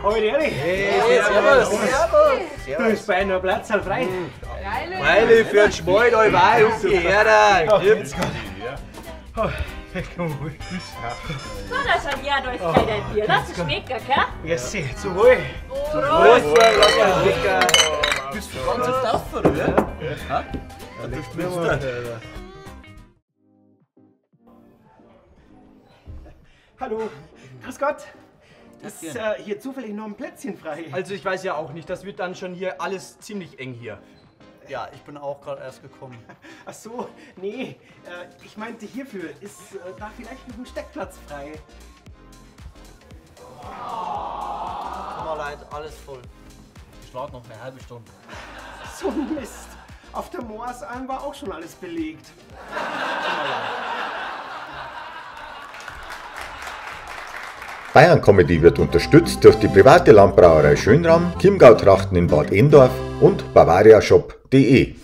Heute ehrlich? Hey, servus. Du bist bei einer Platz frei. Freilich für den Schmal da war und die Erde. So, das hat ja durch kleiner Bier. Lass es schmecken, gell? Ja, sehr zu wohl. Prost, lass mal schmecken. Bist du ganz auf Taufe, oder? Ja? Du spielst da. Hallo, grüß Gott. Ist hier zufällig noch ein Plätzchen frei? Also ich weiß ja auch nicht, das wird dann schon hier alles ziemlich eng hier. Ja, ich bin auch gerade erst gekommen. Ach so, nee, ich meinte hierfür. Ist da vielleicht noch ein Steckplatz frei? Tut mir leid, alles voll. Ich warte noch eine halbe Stunde. So ein Mist. Auf der Moorsalm war auch schon alles belegt. Bayern Comedy wird unterstützt durch die private Landbrauerei Schönram, Chiemgau Trachten in Bad Endorf und bavariashop.de.